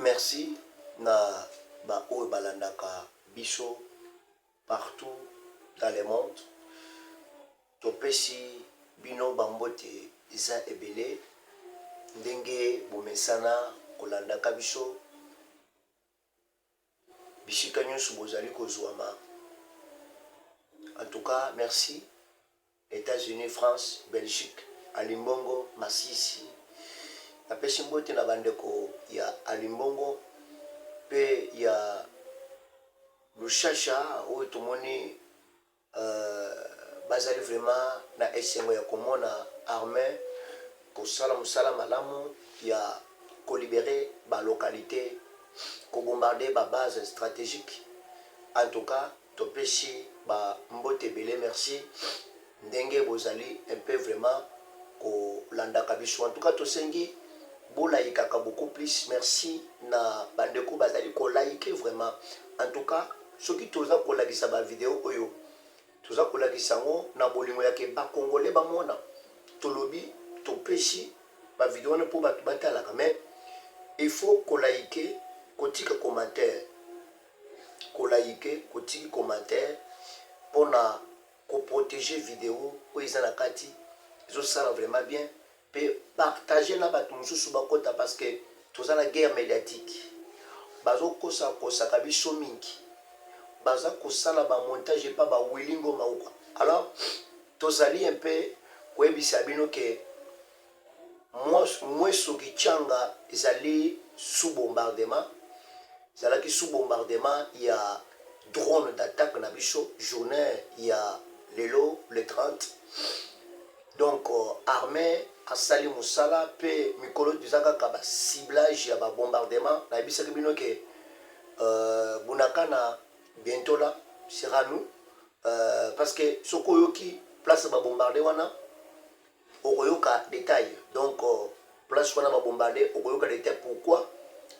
merci na ba oyo balandaka biso partout dans le monde. Topesi bino bambote eza ebele ndenge bomesana kolandaka biso bisika nyonso bozali kozwama. En tout cas, merci. États-Unis, France, Belgique, Alimbongo, Masisi. Napesi mbote na bandeko ya Alimbongo pe ya Lushasha oyo tomoni bazali vraiment na esengo ya komona armée kosala musala malamu ya kolibérer ba localité ko bombarder ba base stratégique. En tout cas, topesi ba mbote belé merci ndenge bozali un peu vraiment ko landaka biso. En tout cas, tosengi bolaikaka beaucoup plus. Merci na bandeko bazali ko like vraiment. En tout cas, soki toza ko lakisa ba vidéo oyo toza ko lakisa ngo na bolingo yake ba congolais ba mona tolobi topesi ba vidéo ne pour batala mais il faut ko like kotika commentaire ko like kotika commentaire pona ko protéger vidéo oyo ezana kati zo sala vraiment bien pe partager na batu mususu bakota parce que toza na guerre médiatique bazo kosa kosaka biso mingi baza kosala ba montage pa ba wilingo mauka. Alors tozali un peu koyebisa bino ke moi soki changa ezali sous bombardement ezalaki sous bombardement, il y a drone d'attaque na biso journée il y a lelo le 30. Donc armée asali musala pe mikolo tuzaka ka ba ciblage ya ba bombardement na bisaki bino ke bunakana bientôt là sera nous parce que sokoyoki place ba bombarder wana okoyoka détail. Donc place wana ba bombarder okoyoka détail. Pourquoi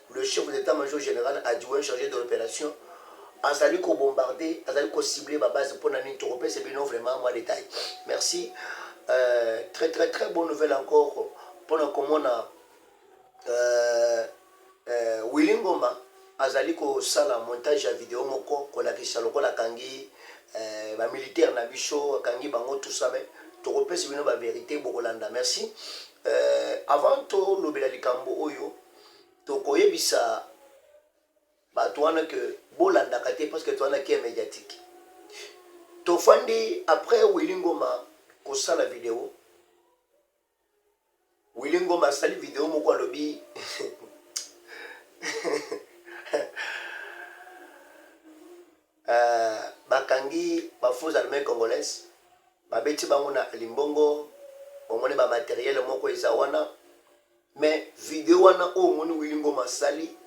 le chef d'état-major général adjoint chargé de l'opération azali ko bombarder azali ko cibler ba base pour nani tropé c'est bien vraiment moi détail. Merci. Très bonne nouvelle encore pour nous comme on a Willingoma azali ko sala montage ya vidéo moko ko la kisha lokola kangi ba militaire na biso kangi bango tout ça mais tropé c'est bien ba vérité bokolanda. Merci. Avant to lobela likambo oyo to koyebisa ba toana que bolanda kate parce que toana qui est médiatique to fandi après Willingoma kosa la vidéo Willingoma sali vidéo moko lobi bakangi ba faux armée congolaise babeti bango na Limbongo omone ba matériel moko eza wana mais vidéo wana o moni Willingoma sali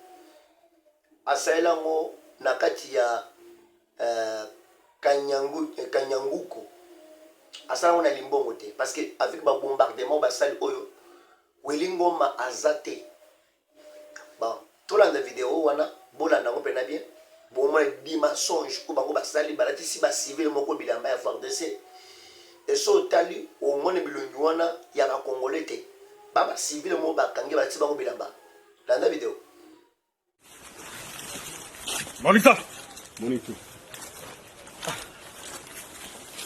asaela ngo na kati ya Kanyanguko asala na Limbongo te parce que avec ba bombardement ba sali oyo Willingoma azate bon tout la vidéo wana bolanda ngo pena bien bon moi di mensonge ko bango ba sali balati si ba civil moko bilamba ya FARDC et so tali au mone bilongi wana ya ba congolais te baba civil mo ba kangi balati bango bilamba landa vidéo Monita. Monito.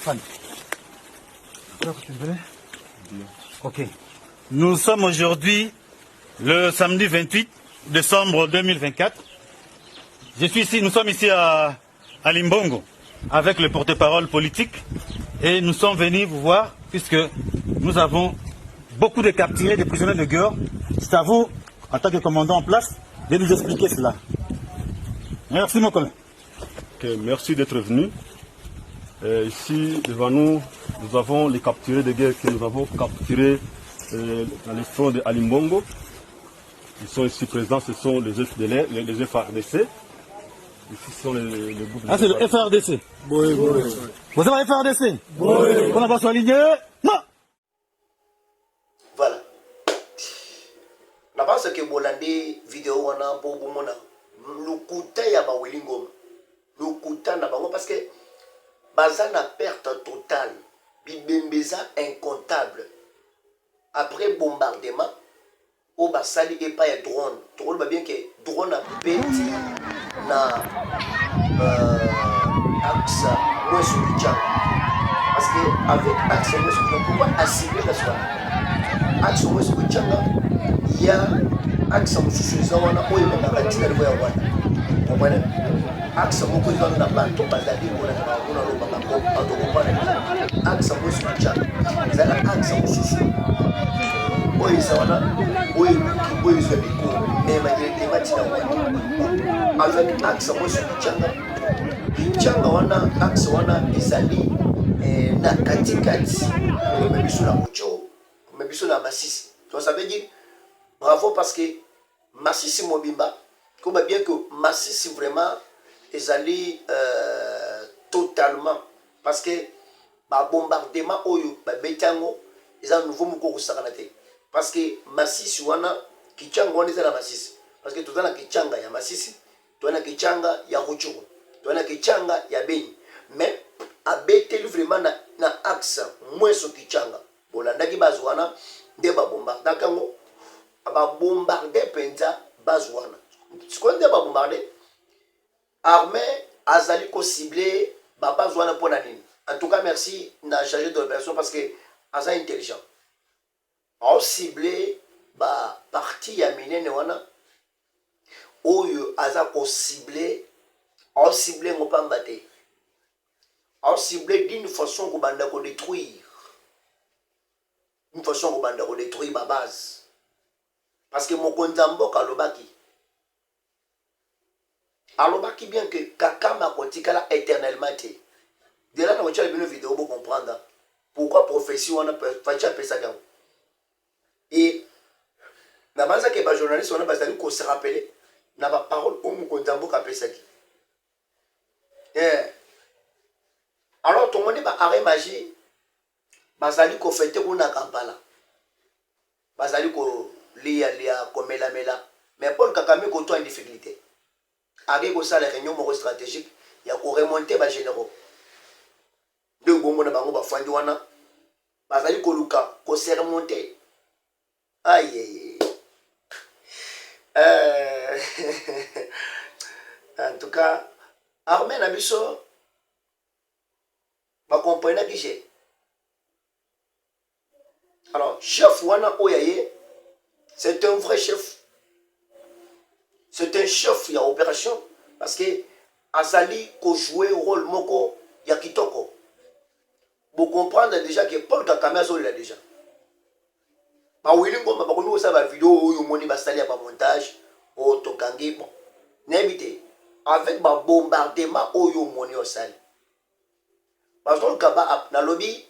Fan. Ok. Nous sommes aujourd'hui le samedi 28 décembre 2024. Nous sommes ici à Limbongo avec le porte-parole politique et nous sommes venus vous voir puisque nous avons beaucoup de capturés, de prisonniers de guerre. C'est à vous, en tant que commandant en place, de nous expliquer cela. Merci mon collègue. Okay, merci d'être venu. Ici, devant nous, nous avons les capturés de guerre que nous avons capturés dans les fronts de Alimbongo. Ils sont ici présents, ce sont les FDLR, les FARDC. Ici sont les groupes. Ah, c'est le FARDC. Oui. Vous avez FARDC? Oui. On va s'aligner? Non. Voilà. La base que bolandi vidéo wana pour bomona lukuta ya ba Willingoma lukuta na bango parce que baza na perte totale bibembeza incontable après bombardement au basali et pas un drone. Drone va bien que drone a bêti na axe moins sur le tchang. Parce que avec axe moins sur le tchang, pourquoi assimiler la soirée? Axe moins sur le tchang, il y a axe moins sur le tchang, on a eu même la tina de voyage. Vous comprenez? Axe moins sur le tchang, on a bateau basali, on a axe moins sur le tchang. C'est un axe moins sur le tchang. Oui, ça va. Oui, oui, ça mais avec axe moi sur Kichanga wana axe wana ezali na katikati mais biso na mucho mais biso na Masisi. Donc ça veut dire bravo parce que Masisi mobimba comme bien que Masisi vraiment ezali totalement parce que ba bombardement oyo ba betango eza nouveau moko kusakana te. Parce que Masisi wana Kichanga wana eza na Masisi parce que tozana Kichanga ya Masisi tozana Kichanga ya Ruchuru tozana Kichanga ya Beni mais abeteli vraiment na axe moins sur Kichanga bolandaki base wana nde ba bombardaka ngo ba bombarder penza base wana siko nde ba bombarder armée azali ko cibler ba base wana pona nini. En tout cas merci na chargé de l'opération parce que asa intelligent on ciblé ba parti ya minene wana oyo aza ko ciblé on ciblé ngopamba te on ciblé d'une façon ko banda ko détruire une façon ko banda ko détruire ba base parce que mokonza mboka alobaki bien que kakama kotikala éternellement te de là na voiture une vidéo pour comprendre pourquoi prophétie wana facha pesa kango. Et na banza ke ba journaliste on a bazali ko se rappeler na ba parole au mukonzambo ka pesaki. Alors tout le monde ba arrêt magie bazali ko fêter ko na Kampala. Bazali ko lia ko mela mais Paul Kagame ko to en difficulté. Avec ko sala réunion moko stratégique ya ko remonter ba généraux. De bongo na bango ba fandi wana bazali ko luka ko se remonter. Aïe. En tout cas, Armée Nabiso, ma compagnie qui j'ai. Alors, chef Wana Oyaye, c'est un vrai chef. C'est un chef, il y a opération. Parce que Azali, ko jouer rôle moko, ya kitoko. Vous comprenez déjà que Paul Kagame a là déjà. Ba wili ngoma ba komi osa ba vidéo oyo moni ba sali ya ba montage o tokangi bon n'habité avec ba bombardement oyo moni osali parce que kaba na lobby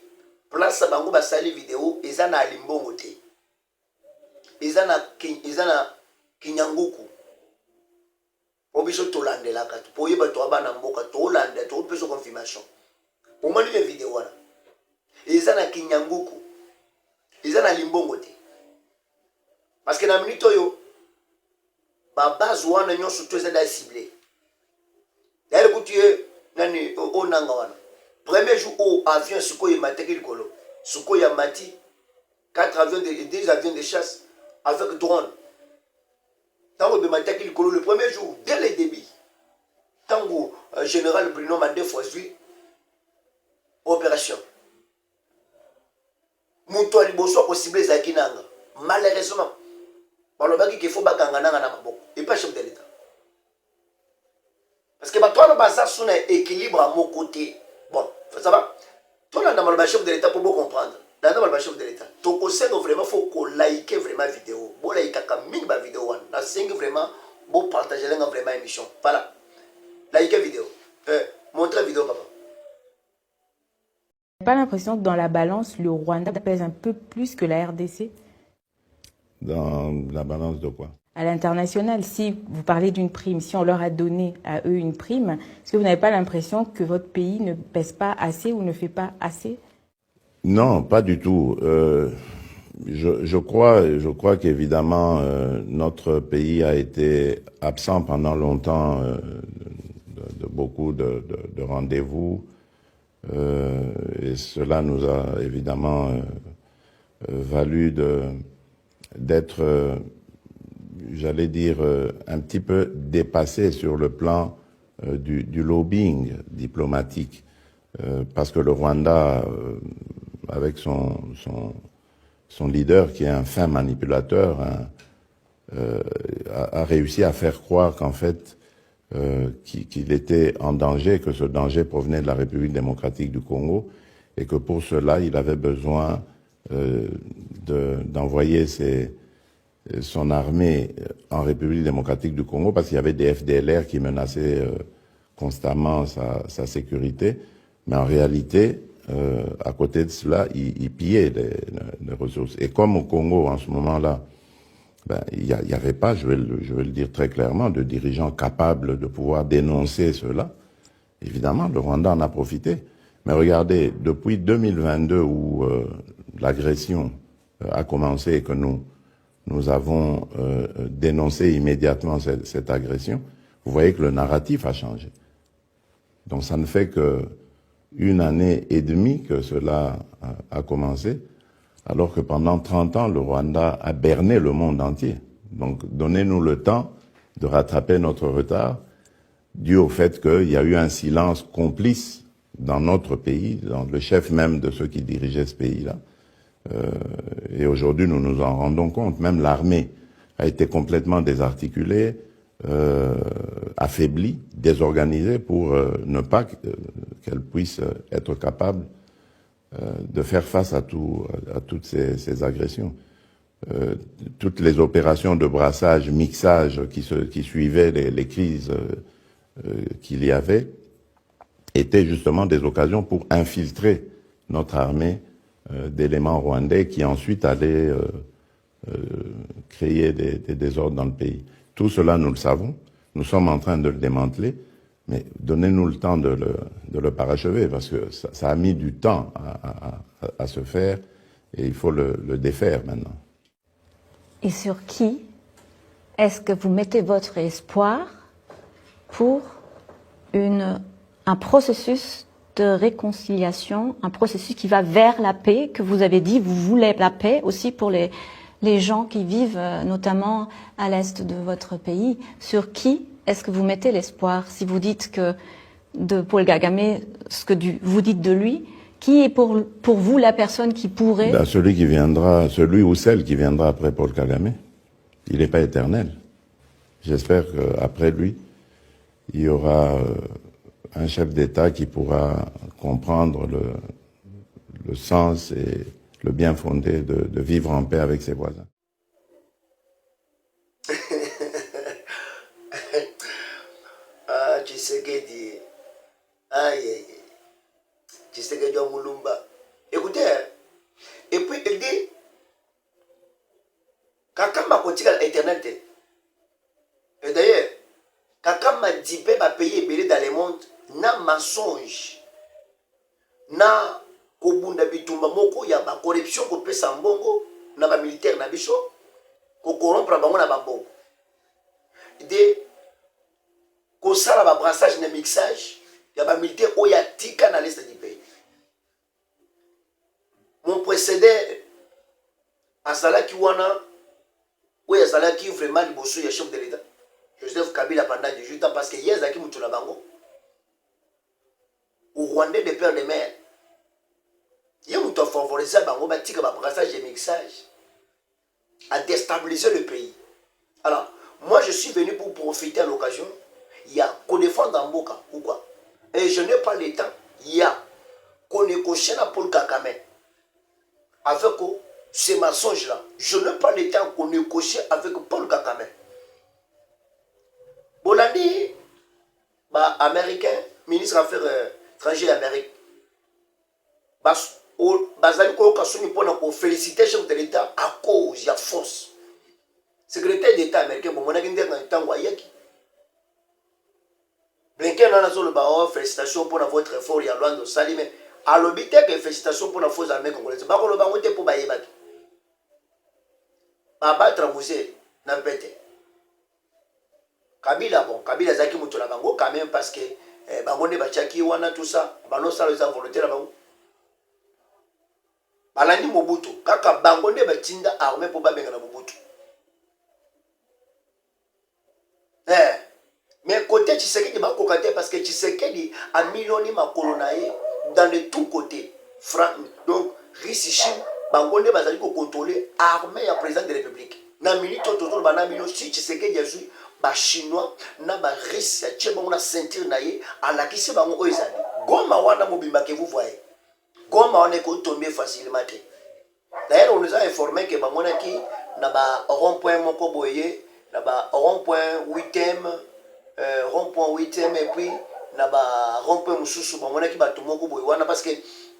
place bango ba sali vidéo eza na limbongo te eza na kinyanguku obiso tolandela ka to yeba to abana mboka to landa to peso confirmation o moni le vidéo wana eza na kinyanguku eza na limbongo te. Parce que dans la minute, ma base wana nyon surtout est ciblé. D'ailleurs, quand tu es au Nangawana, premier jour où avion suko yamati kilo, suko yamati 4 avions des avions de chasse avec drone. Tant que yamati kilo le premier jour dès le début, tant que général Bruno m'a deux fois vu opération. Mouto aliboso possible zakinanga. Malheureusement balobaki qu'il faut bakangana na maboko et pas chef de l'État parce que toi le bazar sur un équilibre à mon côté bon ça va toi là dans le chef de l'État pour bien comprendre dans le chef de l'État ton conseil vraiment faut qu'on like vraiment vidéo bon like ka mingi ba vidéo one na 5 vraiment bon partager la vraiment émission voilà like vidéo montre vidéo papa. Pas l'impression que dans la balance le Rwanda pèse un peu plus que la RDC? Dans la balance de quoi? À l'international, si vous parlez d'une prime, si on leur a donné à eux une prime, est-ce que vous n'avez pas l'impression que votre pays ne pèse pas assez ou ne fait pas assez? Non, pas du tout. Je crois qu'évidemment, notre pays a été absent pendant longtemps de beaucoup de rendez-vous. Et cela nous a évidemment valu d'être j'allais dire, un petit peu dépassé sur le plan du lobbying diplomatique. Parce que le Rwanda, avec son leader qui est un fin manipulateur, a réussi à faire croire qu'en fait, qu'il était en danger, que ce danger provenait de la République démocratique du Congo, et que pour cela, il avait besoin d'envoyer son armée en République démocratique du Congo, parce qu'il y avait des FDLR qui menaçaient constamment sa sécurité. Mais en réalité, à côté de cela, il pillait les ressources. Et comme au Congo, en ce moment-là, ben, il n'y avait pas, je vais le dire très clairement, de dirigeants capables de pouvoir dénoncer cela. Évidemment, le Rwanda en a profité. Mais regardez, depuis 2022 où l'agression a commencé et que nous avons dénoncé immédiatement cette agression, vous voyez que le narratif a changé. Donc ça ne fait que 1 année et demie que cela a commencé, alors que pendant 30 ans, le Rwanda a berné le monde entier. Donc donnez-nous le temps de rattraper notre retard, dû au fait qu'il y a eu un silence complice dans notre pays, dans le chef même de ceux qui dirigeaient ce pays-là. Et aujourd'hui, nous nous en rendons compte. Même l'armée a été complètement désarticulée, affaiblie, désorganisée pour ne pas qu'elle puisse être capable de faire face à toutes ces agressions. Toutes les opérations de brassage, mixage qui suivaient les crises qu'il y avait étaient justement des occasions pour infiltrer notre armée d'éléments rwandais qui ensuite allaient créer des désordres dans le pays. Tout cela, nous le savons. Nous sommes en train de le démanteler, mais donnez-nous le temps de le parachever, parce que ça a mis du temps à se faire, et il faut le défaire maintenant. Et sur qui est-ce que vous mettez votre espoir pour un processus de réconciliation, un processus qui va vers la paix, que vous avez dit, vous voulez la paix aussi pour les gens qui vivent notamment à l'est de votre pays. Sur qui est-ce que vous mettez l'espoir? Si vous dites que de Paul Kagame, ce que vous dites de lui, qui est pour vous la personne qui pourrait... Ben, celui ou celle qui viendra après Paul Kagame. Il n'est pas éternel. J'espère qu'après lui, il y aura un chef d'État qui pourra comprendre le sens et le bien fondé de vivre en paix avec ses voisins. Tshisekedi. Aïe. Tshisekedi wa Mulumba. Écoutez, et puis il dit, Kakama continue l'éternité. Et d'ailleurs, Kakama dit que les pays belé dans le monde, na mensonge, na kobunda bitumba moko ya ba corruption ko pesa mbongo na ba militaire na biso ko corrompre bango na bambongo. De ko sala ba brassage na mixage ya ba militaire oya tika na l'est du pays. Mon précédent azalaki wana oya azalaki vraiment liboso ya chef de l'État Joseph Kabila pendant 18 ans parce que yezaki mutu na bango au Rwandais de père de mère. Il y a un favorisé un brassage et mixage à déstabiliser le pays. Alors, moi je suis venu pour profiter à l'occasion. Il y a qu'on défende en Mboka ou quoi. Et je n'ai pas le temps. Il y a qu'on négocier à Paul Kagame. Avec ces mensonges-là. Je n'ai pas le temps qu'on négocie avec Paul Kagame. Bolandi, américain, ministre des Affaires étrangères d'Amérique. Bazali ko kasuni pona ko féliciter chef de l'État à cause ya force. Secrétaire d'État américain bon mona kinde na tango ayaki. Blinken na zolo ba félicitations pour votre effort ya Luando Salime. Alobite que félicitations pour la force armée congolaise. Ba ko lo ba ngote pour ba yebaki. Ba battre Moussé na pete. Kabila zaki mutu na bango quand même parce que bango ne ba chaki wana tout ça. Ba no sala za volontaire bango. Balandi Mobutu, kaka bango nde batinda armée pour babenga na Mobutu. parce que Tshisekedi a millionné ma colonaïe dans de tous côtés. Donc, Russie, Chine, Bangonde, Bazali, pour contrôler l'armée à président de la République. Na minute, autour de si Tshisekedi a joué, ba chinois, na ba Russie, a tché bango na ceinture naïe, à la kisse bango oizali. Goma wana mobimba que vous voyez. Goma wana est tombé facilement. D'ailleurs, on nous a informé que bango na ki, na ba rond-point moko boye, na ba rond-point 8e, rond-point 8e, et puis na ba rond-point mususu, bango na ki ba tumoko boye wana, parce que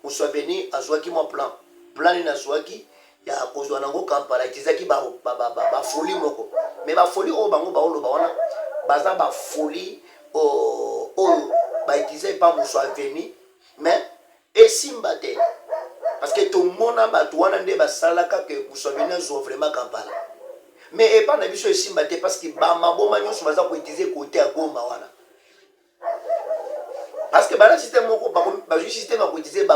on soit venu à Zouaki mon plan. Plan na Zouaki, ya kozwa nango kampala itizaki ba folie moko. Mais ba folie o bango ba olo ba wana, baza ba folie o ba itizai pas mo soit venu, mais esimba te. Parce que tout le monde a batouana de basalaka que vous soyez venu à vraiment kampala. Mais et pas na biso esimba te parce que ba maboma nyoso baza ko itizai côté à Goma wana. Parce que le système le système a utilisé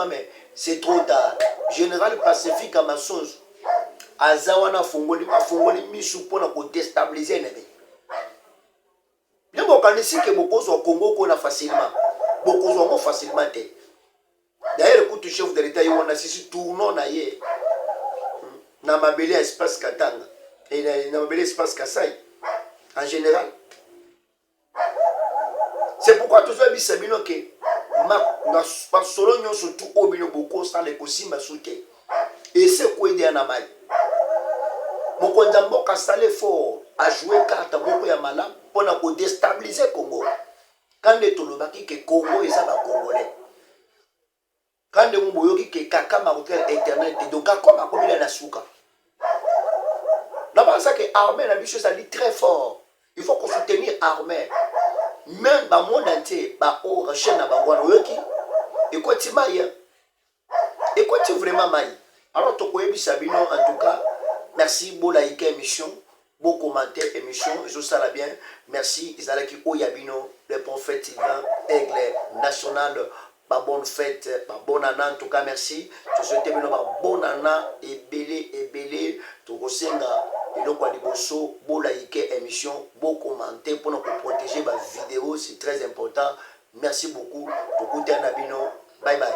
mais c'est trop tard. Général Pacifique à ma sauce. Azawana fongoli misu pour déstabiliser les pays. Bien qu'on ici que beaucoup au Congo qu'on a facilement. Beaucoup sont facilement. D'ailleurs, le coup du chef de l'État, on a ici tournant d'ailleurs. Dans ma belle espace Katanga et dans ma belle espace Kassai en général. C'est pourquoi tout ça dit que ma solo nyo surtout au bino beaucoup sans les kosimba souté et c'est quoi idée na mai mon konzambo ka sale fort à jouer carte beaucoup ya mala pour na ko déstabiliser Congo quand de tolobaki que Congo est ça ba congolais quand de mboyoki que kaka ma hôtel internet donc comme a comme na suka là ça que armée la bicho ça dit très fort il faut qu'on soutenir armée. Même dans le monde entier, au recherche na bangwana oyoki ekoti maï ekoti vraiment maï. Alors tokoyebi sabino en tout cas merci beau like émission beau commentaire émission je ça la bien merci Izalaki Oyabino le prophète Ivan Aigle national ba bonne fête ba bonne année en tout cas merci je souhaite bino ba bonne année et belé tokosenga eloko liboso beau like émission beau commenter pour nous protéger ma vidéo c'est très important merci beaucoup tokutana bino bye bye.